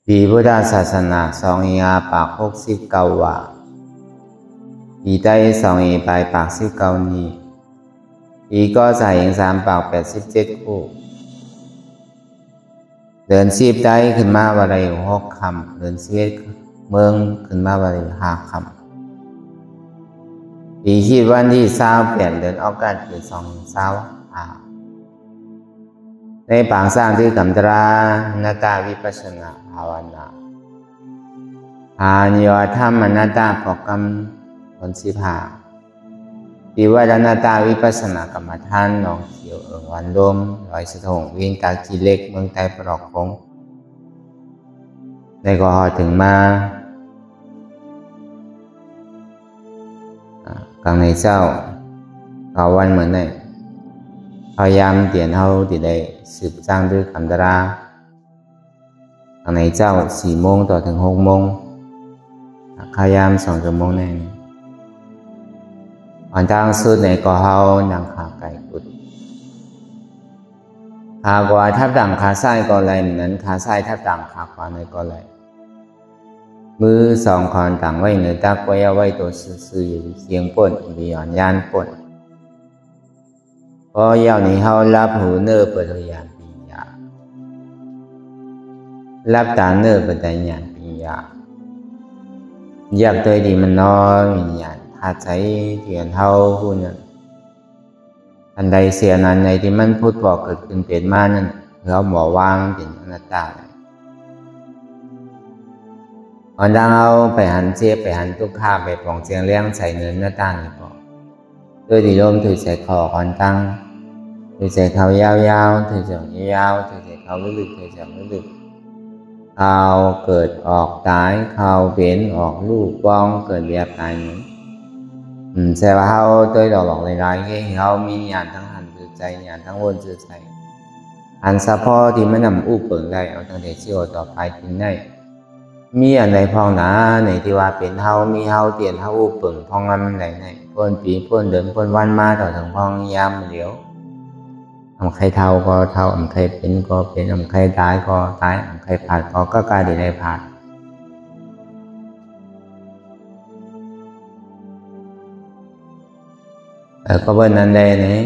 ปีพุทธศาสนา2569ว่าปีใต้2ไปปาก19นี้ปีก็ใส่เอง3ปาก87คู่เดินชีพได้ขึ้นมาวันละ6 คำเดินชีวิตเมืองขึ้นมาวันละ5 คำปีคิดวันที่20เปลี่ยนเดินออกการคือในปางสร้างที่กำตรานาตาวิปัสสนาภาวนาญาธรรมนาตาพกรรมผลสิภาปีว่านาตาวิปัสสนากรรมฐานน้องเขียววันลมลอยสะทงวิ่งตาจีเล็กเมืองไทยปลอกคงในก็ถึงมากลางในเจ้าเขาวันเหมือนในพยายามเปลี่ยนเขาติดได้สืบสร้างด้วยคำตรากลางในเจ้า4 โมงต่อถึง6 โมงพยายาม2 ชั่วโมงแน่อ่อนทางสุดในก็เขานังขาไก่กุดขากว่าทับดังขาซ้ายก็ไหลนั้นขาซ้ายทับดังขาขวาในก็ไหลมือ2 คอนต่างไว้เหนือตากไว้เอาไว้ตัวซื่ออยู่เคียงป่นมีอ่อนยานป่นพอยาวนี้เขารับหูเนื้อเปิดยานปียารับตาเนื้อเปิดยานปียาอยากตัวดีมันน้อยยานถ้าใช้เทียนเท่าผู้นั้นอันใดเสียนั้นในที่มันพูดบอกเกิดขึ้นเป็นมานั่นเราหมอวางเป็นอนัตตาอ่อนดังเอาไปหันเจี๊ยบไปหันทุกข้าไปปองเสียงเลี้ยงใส่เนื้อหน้าตานี่ก็ด้วยดีลมถือใส่คออ่อนตั้งถือใส่เขายาวๆถือจังยาวถือใส่เขาลึกๆถือจังลึกๆเขาเกิดออกตายเขาเป็นออกลูกบ้องเกิดเรียบตายเหมือนแสดงว่าเขาตัวหลอกหลายๆที่เขามีญาณทั้งหันจืดใจญาณทั้งวนจืดใจหันสะพอที่มันนำอู้เปิงได้เอาตั้งแต่เชี่ยวต่อไปถึงได้มีอันใดพองหนาในที่ว่าเป็นเฮามีเฮาเตียนเฮาอู้เปิงพองอันใดในพ้นปีพ้นเดินพ้นวันมาต่อถึงพองยามเหลียวใครเท่าก็เท่าใครเป็นก็เป็นใครตายก็ตายใครผ่านก็กลายได้ผ่านก็เบิ้ลนั้นเลยเนี่ย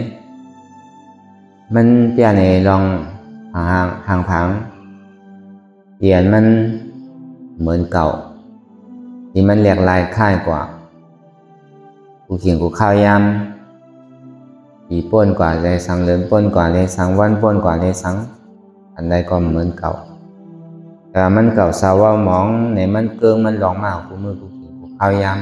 มันเปลี่ยนในลองห่างผังเปลี่ยนมันเหมือนเก่าที่มันเรียกลายค่ายกว่ากูเขียนกูข้าวยำปีป้นกว่าเลยสังเลินป้นกว่าเลยสังวันป้นกว่าเลยสังอันใดก็เหมือนเก่าแต่มันเก่าสาวว่ามองในมันเกิงมันหลองมากกูมือกูเขียนกูข้าวยำ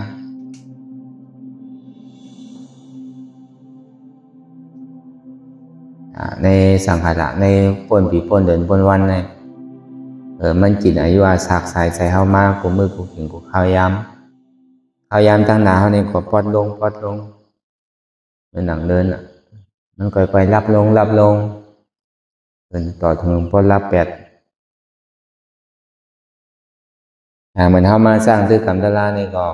ในสังขารในป้นปีป้นเดินป้นวันในมันจิตอายุอาศักใส่เข้ามากกูมือกูเขียนกูข้าวยำตั้งหนาเขาในก็ปอดลงเป็นหนังเดินมันค่อยๆรับลงเดินต่อถึงปอดรับ8เหมือนเขามาสร้างด้วยกรรมตลาในก็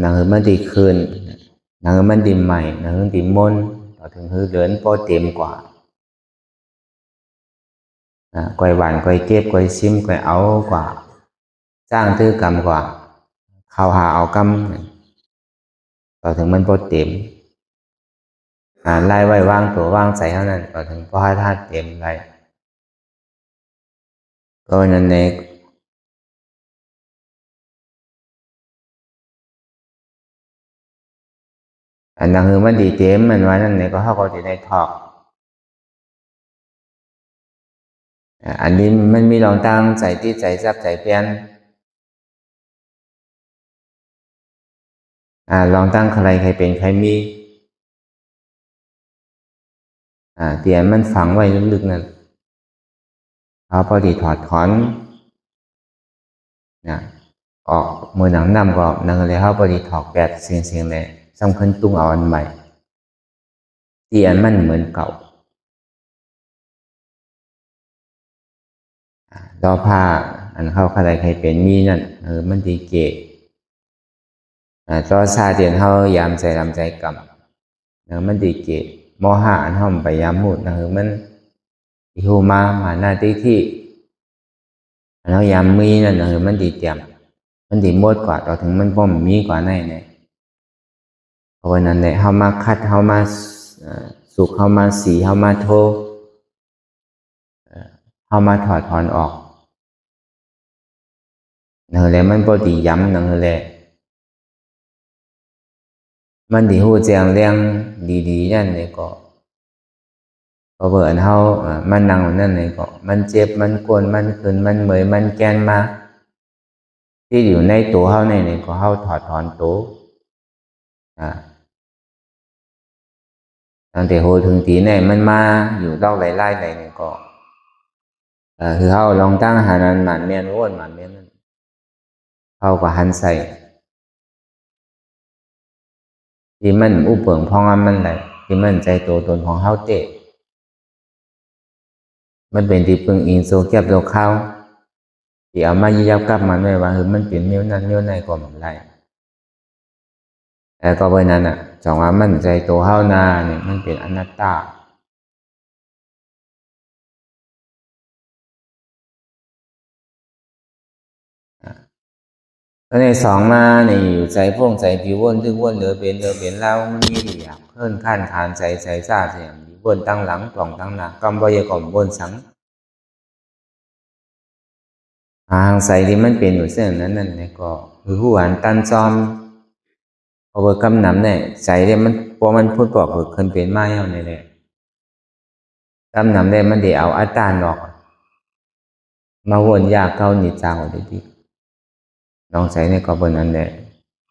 หนังมันดีขึ้นหนังมันดีใหม่หนังดีมนต่อถึงคือเดินปอดเต็มกว่าก่อยหวานก่อยเก็บก่อยซิมก่อยเอากว่าสร้างตื้อกรรมกว่าเข้าหาเอากรรมต่อถึงมันปอดเต็มไล่ไว้ว่างตัวว่างใส่เท่านั้นต่อถึงพอให้ธาตุเต็มไรก็นั่นเองอันนั้นคือมันดีเต็มมันว่านั่นเองก็เขาก็จะได้ถอกอันนี้มันมีลองตั้งใจที่ใจซับใจเปลี่ยนลองตั้งใครเป็นใครมีเตียนมันฝังไว้ลึกๆนั่นเขาพอดีถอดถอนออกมือหนังนำก็นั่งเลยเขาพอดีถอด8 เสียงเลยสำคัญตุ้งเอาอันใหม่เตียนมันเหมือนเก่าต่อผ้าอันเข้าใครเป็นมีนั่นมันดีเกะต่อซาเตียนเขายามใจลำใจกำมันดีเกะโมหะอันห้อมไปยามมุดมัน หูมาหน้าที่แล้วยามมีนั่นมันดีเตรียมมันดีหมดกว่าต่อถึงมันบ่มีกว่าในเนี่ยเพราะนั้นแหละเฮามาคัดเฮามาสุขเฮามาสีเฮามาโทเฮามาถอดถอนออกนั่นแหละมันบ่ดีย้ำนั่นแหละมันดีฮู้แจ้งเรื่องดีๆนั่นเลยก็เบิ่นเฮามันนั่งนั่นเลยก็มันเจ็บมันกวนมันขึ้นมันเมื่อยมันแกนมาที่อยู่ในตัวเฮาเนี่ยก็เฮาถอดถอนตัวตั้งแต่โหถึงตีเนี่ยมันมาอยู่ดอกไล่ๆเนี่ยก็คือเฮาลองตั้งหานั้นหมันเมียนอ้วนหมันเมียนเฮาก็หันใส่ที่มันอุปเปิงพองมันไหลที่มันใจตัวตนของเฮาเตะมันเป็นที่พึ่งอิงโซเก็บโซเข้าที่เอามายับกลับมันไว้ว่ามันเป็นเมี้ยวนั้นเมี้ยวในก็มันไหลแต่ก็เพราะนั้นจองว่ามันใจตัวเฮานาเนี่ยมันเป็นอนัตตาแล้วในสองมาเนี่ยอยู่ใจพวงใจผิววนทึกวนเหลือเป็นเล่ามันมีดีอ่ะเพิ่นขั้นทานใจซาเสียงวนตั้งหลังกล่องตั้งหน้ากำบอยก่อมวนสังหางใส่ที่มันเป็นอยู่เส้นนั้นเนี่ยก็คือหัวอันตันจอมเอาไปกำนำเนี่ยใส่เนี่ยมันพอมันพูดบอกคือคนเป็นไม้เอาเนี่ยแหละกำนำเนี่ยมันเดี๋ยวเอาอัตตาออกมาวนยากเก้านิจาเอาดีๆลองใส่เนี่ยก็เป็นนั้นแหละ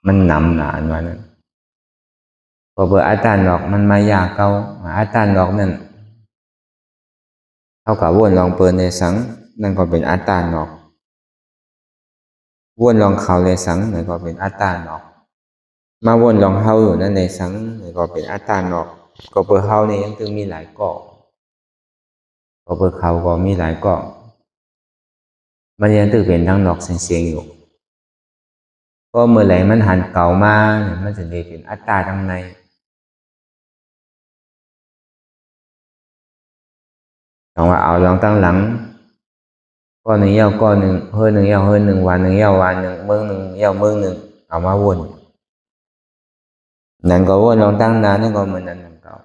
มันหนำหนาอันว่านั้นพอเบอร์อัตตาออกมันมายากเก้าอัตตาออกนั่นเท่ากับวนลองเปิดในสังนั่นก็เป็นอัตตาออกวนลองเขาในสังนั่นก็เป็นอัตตาออกมาวนลองเฮาอยู่นั่นในสังนั่นก็เป็นอัตตาออกก็เบอร์เฮาเนี่ยยังตึงมีหลายเกาะก็เบอร์เขาก็มีหลายเกาะมันยังตึงเป็นทั้งนอกเสียงอยู่ก็เมื่อไหร่มันหันเก่ามาเนี่ยมันจะได้เป็นอัตตาทั้งในลองว่าเอาลองตั้งหลังก้อนหนึ่งเย้าก้อนหนึ่งเฮ้ยหนึ่งเย้าเฮ้ยหนึ่งวันหนึ่งเย้าวันหนึ่งเมืองหนึ่งเย้าเมืองหนึ่งเอามาวนนั่นก็วนลองตั้งนานนั่นก็เหมือนนั้นนั่นเก่า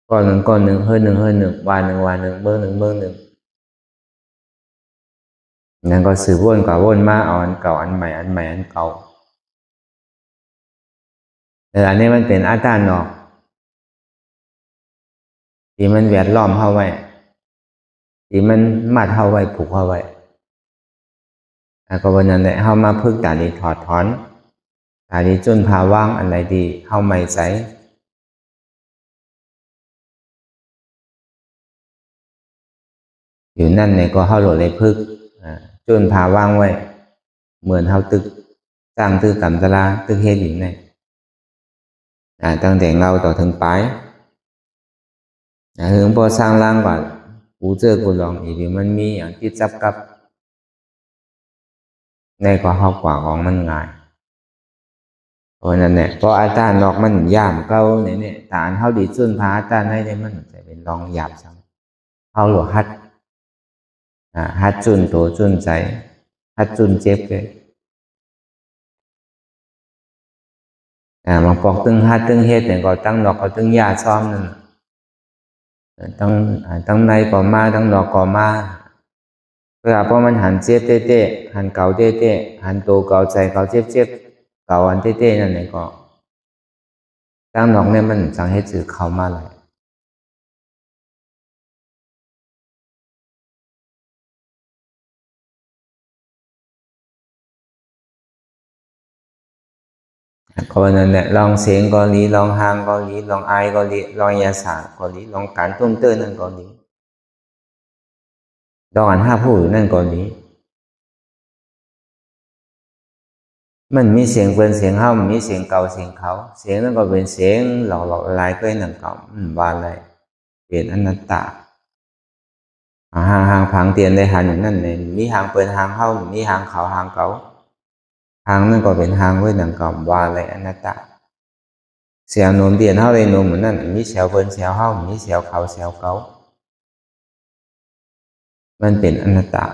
ก้อนหนึ่งเฮ้ยหนึ่งวันหนึ่งเมืองหนึ่งนั่นก็สืบวนกับวนมาเอาอันเก่าอันใหม่อันเก่าแต่อันนี้มันเป็นอัตตาหนอกที่มันแวดล้อมเข้าไว้ที่มันมัดเข้าไว้ผูกเข้าไว้แล้วก็วันนั้นแหละเข้ามาพึ่งตาดีถอดถอนตาดีจนพาว่างอะไรดีเข้าไม่ใสอยู่นั่นเนี่ยก็เข้าโหลดเลยพึ่งจนพาว่างไว้เหมือนเข้าตึกสร้างตึกกำตลาตึกเฮ็ดอยู่ในตั้งแต่เงาต่อถึงปลายถึงพอสร้างร่างก่อนกูเจอกูลองอีกมันมีอย่างที่จับกับในก็เข้ากว่าของมันง่ายเพราะนั้นเนี่ยพออาจารย์นอกมันย่ามเก้าเนี่ยฐานเขาดีจุนพาอาจารย์ให้เนี่ยมันจะเป็นลองหยาบซ้ำเขาหลวฮัดจุนตัวจุนใจฮัดจุนเจ็บเลยบางปอกตึงฮัดตึงเฮ็ดเนี่ยก็ตั้งนอกก็ตึงยาซ้อมนั่นตั้งในก็มาตั้งนอกก็มาเวลาพอมันหันเจ็บเต้หันเก่าเต้หันโตเก่าใจเก่าเจ็บเก่าอันเต้นั่นเนี่ยก็ตั้งนอกเนี่ยมันสังเหตุสื่อเข้ามาเลยก็วันนั้นแหละลองเสียงก็ลีลองหางก็ลีลองไอก็ลีลองยาสาก็ลีลองการตุ้มเต้นนั่นก็ลีลองอันห้าผู้นั่นก็ลีมันมีเสียงเป็นเสียงเฮามีเสียงเก่าเสียงเขาเสียงนั่นก็เป็นเสียงหลอกลายก็นั่นเก่าว่าอะไรเป็นอนัตตาhàng phẳng tiềnได้หันนั่นเนี่ยมีหางเป็นหางเฮามีหางเขาหางเก่าหางนั่นก็เป็นหางไว้หนังเก่าว่าอะไรอนัตตา เสียวโน้มเดียนเฮาเลยโน้มเหมือนนั่นมีเสียวเพิ่นเสียวเฮามีเสียวเขาเสียวเขามันเป็นอนัตตา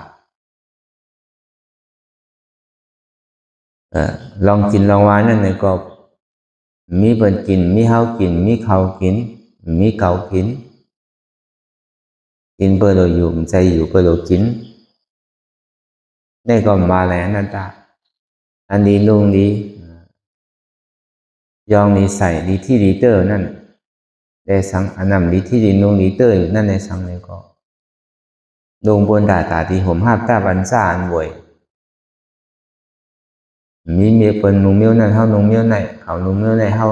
ลองกินลองวานั่นเลยก็มีเพิ่นกินมีเฮากินมีเขากินมีเก่ากินกินเพื่อเราอยู่ใจอยู่เพื่อเรากินđây còn ba lẽ anh ta anh đi luôn đi do đi xài đi thi đi tơนั่นได้สังอันนำดีที่ดินลงดีเตอร์อยู่นั่นในสังเลยก็ลงบนตาที่ผมห้าตาบันซ่าอันบ่อยมีเมียเป็นนุ่งเมียวนั่นเฮานุ่งเมียวไหนเขานุ่งเมียวไหนเฮา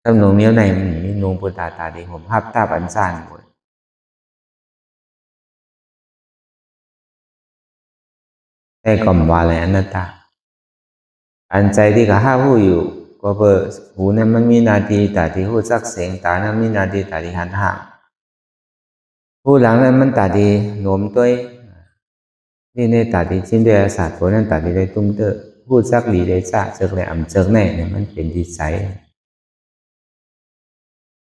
ถ้านุ่งเมียวไหนมีนุ่งบนตาที่ผมห้าตาบันซ่าอันบ่อยได้ก็มาเลยอันนั้นตาอันใจที่กับห้าผู้อยู่ก็เบอร์หูนั้นมันมีนาทีตาที่หูซักเสียงตานั้นมีนาทีตาที่หันห่างผู้หลังนั้นมันตาดีโน้มตัวนี่ในตาที่ชิ้นเดียศาสตร์ตัวนั้นตาที่ได้ตุ้มเตอพูดซักหลีได้ซ่าเจอเลยอ่ำเจอแน่เนี่ยมันเป็นดีไซน์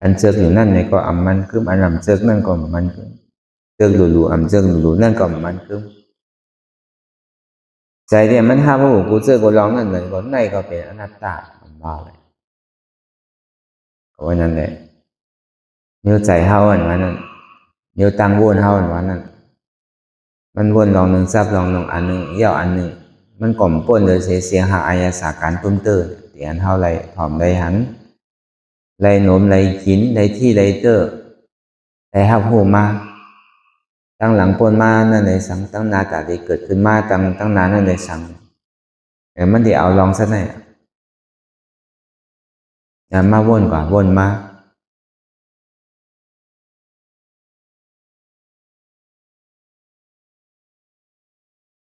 อันเจออยู่นั่นเนี่ยก็อ่ำมันคืออันอ่ำเจอนั่นก็มันคือเจอหลู่อ่ำเจอหลู่นั่นก็มันคือใจเนี่ยมันห้าผู้กูเจอกูร้องนั่นเลยก็ในก็เป็นอนัตตาบ้าเลยก็ว่านั่นแหละเนื้อใจเฮาอันว่านั้นเนื้อตังวนเฮาอันว่านั้นมันวนลองหนึ่งซับลองหนึ่งอันหนึ่งเย่าอันหนึ่งมันก่อมป้นเลยเสียหาอายาสาการตุ้มเตอร์เตียนเฮาไรหอมไรหันไรโน้มไรกินไรที่ไรเตอร์ไรห้าผู้มาตั้งหลังปนมานั่นเลยสังตั้งนาตาที่เกิดขึ้นมาตั้งนานนั่นเลยสังแต่มันเดี๋ยวเอาลองซะหน่อยอย่ามาวนกว่าวนมา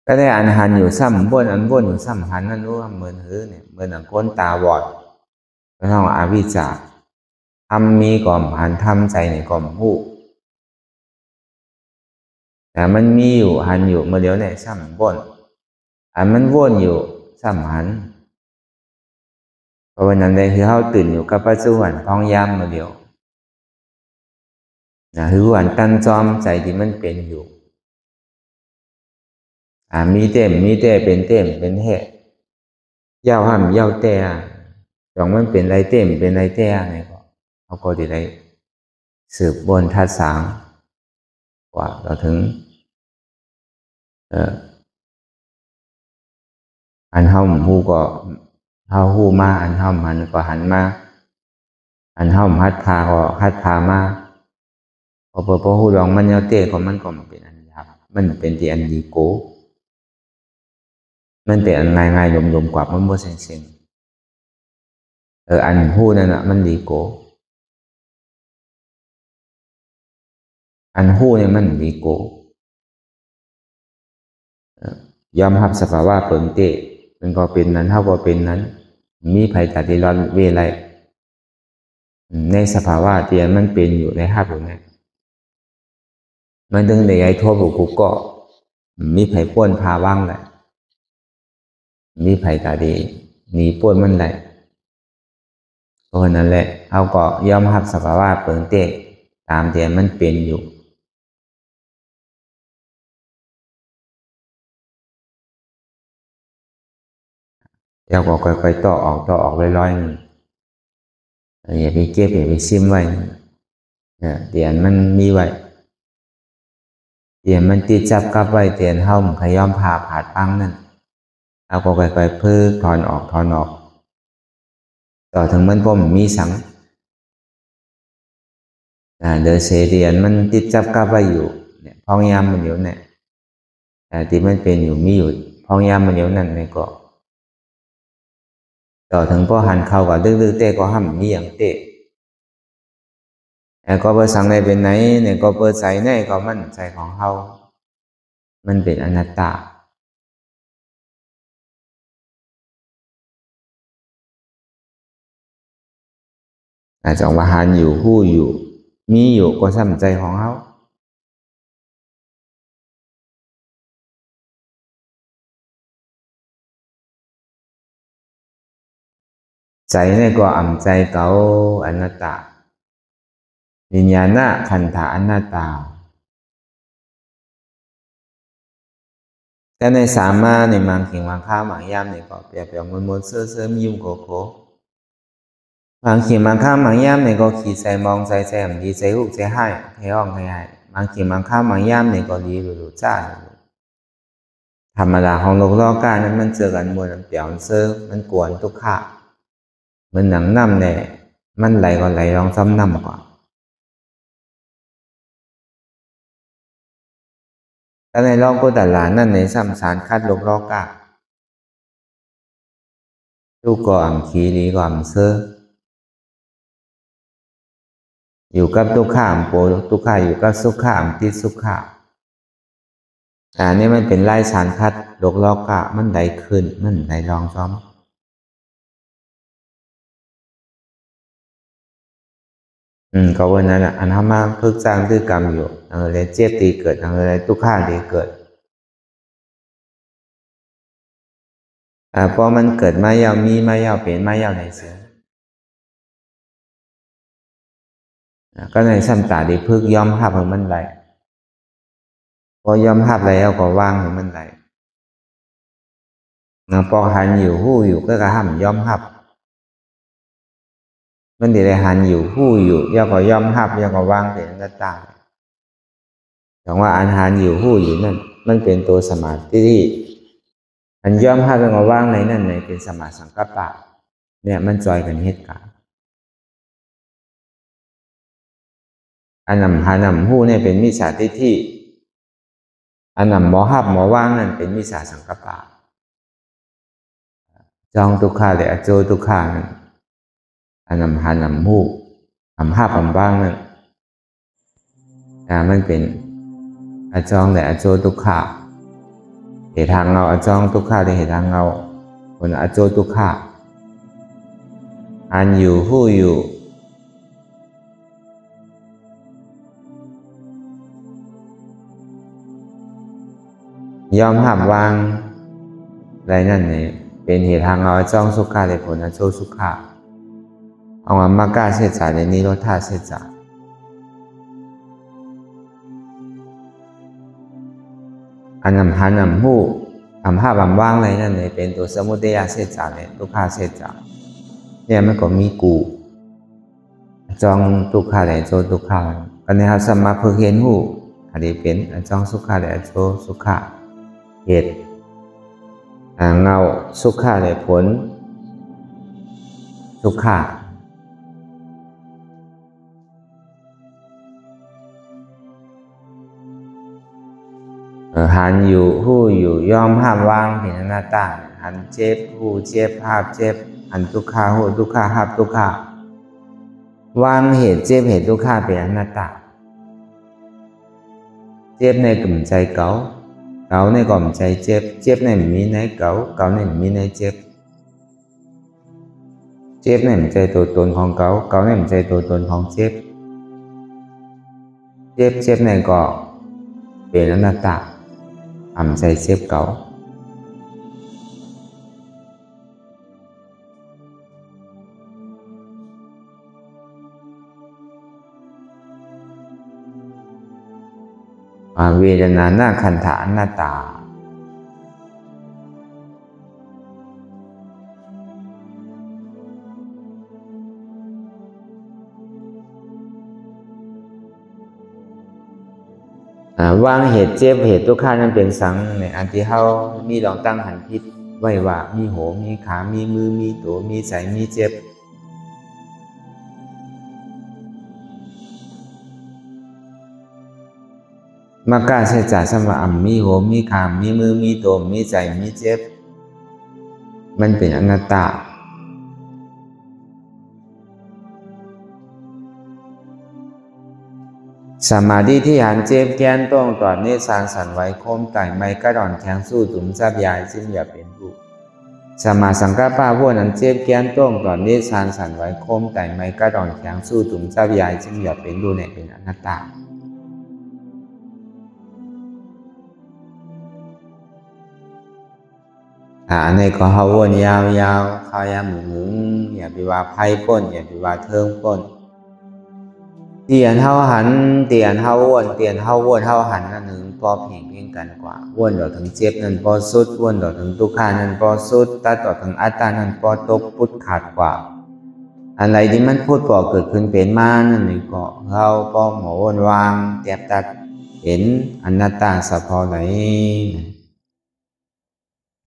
ก็ได้อันหันอยู่ซ้ำวนอันวนอยู่ซ้ำหันนั่นรู้ว่าเหมือนหือเนี่ยเหมือนอันก้นตาบอดก็ต้องอาวิชชาทำมีก่อมหันทำใจในก่อมหูแต่มันมีอยู่หันอยู่เมื่อเดียวเนี่ยซ้ำวนอันมันวนอยู่ซ้ำหันเพราะวันนั้นเลยคือเขาตื่นอยู่กับปัจจุบันพองยามเมื่อเดียวนะคือวันตั้งจอมใจที่มันเป็นอยู่มีเต็มเป็นเต็มเป็นเหตุยาวห้ามยาวแต่จองมันเป็นไรเต็มเป็นไรแต่เนี่ยก็เขาก็ได้สืบบนทัดสางกว่าเราถึงอันเฮาหูก็เฮาหูมาอันเฮาหันก็หันมาอันเฮาฮัดพาก็ฮัดพามาพอหูลองมันยาวแต่ก็มันก็เป็นอันยากมันเป็นที่อันดีโกมันเป็นอันง่ายๆยมๆกว่ามันบ่เซ็งๆอันหูนั่นน่ะมันดีโกอันหูเนี่ยมันดีโกยอมรับสภาวะเปิงเตะมันก็เป็นนั้นเท่าก็เป็นนั้นมีภัยตัดที่ร้อนเวไลในสภาวะเตียนมันเป็นอยู่ในห้าอยู่เนี่ยมันถึงในไอ้ทั่วบุกก็มีภัยป้วนพาว่างแหละมีภัยตัดดีหนีป้วนมันแหละเพราะนั้นแหละเอาก็ยอมรับสภาวะเปิงเตะตามเตียนมันเป็นอยู่แล้วก็ค่อยๆต่อออกลอยๆอย่าไปเก็บอย่าไปซิมไว้เตียนมันมีไว้เตียนมันติดจับกับไว้เตียนเฮาขย้อมผ่าผาดปังนั่นเอาก็ค่อยๆเพิกถอนออกต่อถึงมันก็มีสังเดอเสเตียนมันติดจับกับไว้อยู่เนี่ยพองยามมันเดี๋ยวเนี่ยที่มันเป็นอยู่มีอยู่พองยามมันเดี๋ยวนั่นเนี่ยก็ต่อถึงพอหันเข้ากับดื้อๆเตะก็ห้ามมีอย่างเตะก็เปิดสังในเป็นไหนเนี่ยก็เปิดใส่ในก็มันใส่ของเฮามันเป็นอนัตตาจองว่าหันอยู่ผู้อยู่มีอยู่ก็ซ้ำใจของเฮา ใจนี่ก็อ่ำใจเก่าอนัตตาวิญญาณขันธะอนัตตาแต่ในสามาในมังขิงมังค่ามังย่ำในก็เปรียบอย่างมนเสื้อมียุ่งโกโก้มังขิงมังค่ามังย่ำในก็ขี่ใจมองใจแจ่มดีใจหุกใจให้ให้ห้องให้มังขิงมังค่ามังย่ำในก็ดีหลุดจ้าธรรมดาของโลกกานั้นมันเจอกันมวยมันเปี่ยวเสื้อมันกวนทุกข์มันหนังน้ำเนี่ยมันไหลก็ไหลรองซ้ำน้ำกว่าแต่ในโลกกุฏลานั่นในสัมสารคัดโลกกาทุกข์ก็อ่ำขีดีก็อ่ำเสื้ออยู่กับทุกข์อ่ำโปทุกข์อยู่กับสุขอ่ำติดสุขอันนี้มันเป็นไล่สารคัดโลกกามันไหลขึ้นมันไหลรองซ้อมก็วันนั้นอันทำมาพึกสร้างด้วยกรรมอยู่อะไรเจ็บตีเกิดอะไรทุกข์ดีเกิดพอมันเกิดมายาวมีมายาวเป็นมายาวในเสือก็ในสัมตาดีพึกยอมหับให้มันไหลพอยอมหับแล้วก็ว่างให้มันไหลพอหันอยู่หู้อยู่ก็กระห้ำยอมหับมันดีเลยหันอยู่หู้อยู่ย่อก็ยอมหับย่อก็ว่างเป็นอนัตตาแต่ว่าอันหันอยู่หู้อยู่นั่นมันเป็นตัวสมาธิที่อันยอมหับย่อก็ว่างในนั่นในเป็นสมาสังกัปปะเนี่ยมันจอยกันเหตุการณ์อันนำหานำหู้เนี่ยเป็นมิจฉาทิฏฐิอันนำหมอหับหมอว่างนั่นเป็นมิจฉาสังกัปปะจองทุกขาเลยอโจทุกขานั่นอันนำหานำหู้นำหับนำว่างนั่นมันเป็นอจองและอโจทุกขาเหตุทางเงาอจองทุกขาเลยเหตุทางเงาคนอโจทุกขาอันอยู่หู้อยู่ยอมหับวางอะไรนั่นเนี่ยเป็นเหตุทางเอาจ้องสุขาเลยผลนะโชสุขาเอามามากาเสจาในนิโรธาเสจาอันนำหานำหู้ทำห้าบำว่างอะไรนั่นเนี่ยเป็นตัวสมุทัยเสจาเนี่ยทุกขาเสจาเนี่ยมันก็มีกูจองทุกขาเลยโชทุกขากันในหาสมาเพื่อเห็นหู้อันนี้เป็นจองสุขาเลยโชสุขาเหตุเงาสุขาในผลสุขาหันอยู่หู้อยู่ยอมห้ามวางเห็นหน้าต่างหันเจ็บหู้เจ็บภาพเจ็บหันทุกขาหู้ทุกขาหับทุกขาวางเหตุเจ็บเหตุทุกขาเป็นหน้าต่างเจ็บในกลุ่มใจเก่าเก่าในกล่อมใจเจ็บเจ็บในมีในเก่าเก่าในมีในเจ็บเจ็บในใจตัวตนของเก่าเก่าในใจตัวตนของเจ็บเจ็บในก็เป็นอนัตตาอ่ำใจเจ็บเก่าเวทนาหน้าขันธะอนัตตาว่างเหตุเจ็บเหตุทุกข์นั้นเป็นสังในอันที่เขามีลองตั้งหันพิษไว้ว่ามีโหมีขามีมือมีตัวมีใจมีเจ็บมากาเสจาสมาอัมมีโหมีขามมีมือมีตัวมีใจมีเจ็บมันเป็นอนัตตาสมาธิที่หันเจ็บแค้นต้องตอนนี้สร้างสรรค์ไว้โคมไก่ไม่กระดอนแข็งสู้ถุมจับยายจึงอย่าเป็นผู้สมาสังกัปปะพวกนั้นเจ็บแค้นต้องตอนนี้สร้างสรรค์ไว้โคมไก่ไม่กระดอนแข็งสู้ถุมจับยายจึงอย่าเป็นผู้เนี่ยเป็นอนัตตา อันนี้ก็เขาวนยาวๆเขายาหมุนอย่าไปว่าไพ่ป้นอย่าไปว่าเทิงป้นเตียนเฮาหันเตียนเฮาวนเตียนเฮาวนเฮาหันนั่นหนึ่งพอเพียงกันกว่าวนต่อถึงเจ็บนั่นพอสุดวนต่อถึงทุกขานั่นพอสุดตัดต่อถึงอัตตานั่นพอตกพุทธขาดกว่าอะไรที่มันพูดพอเกิดขึ้นเป็นมานั่นนี่ก็เราพอหมอวนวางแก็บตัดเห็นอนัตตาสะพอไหน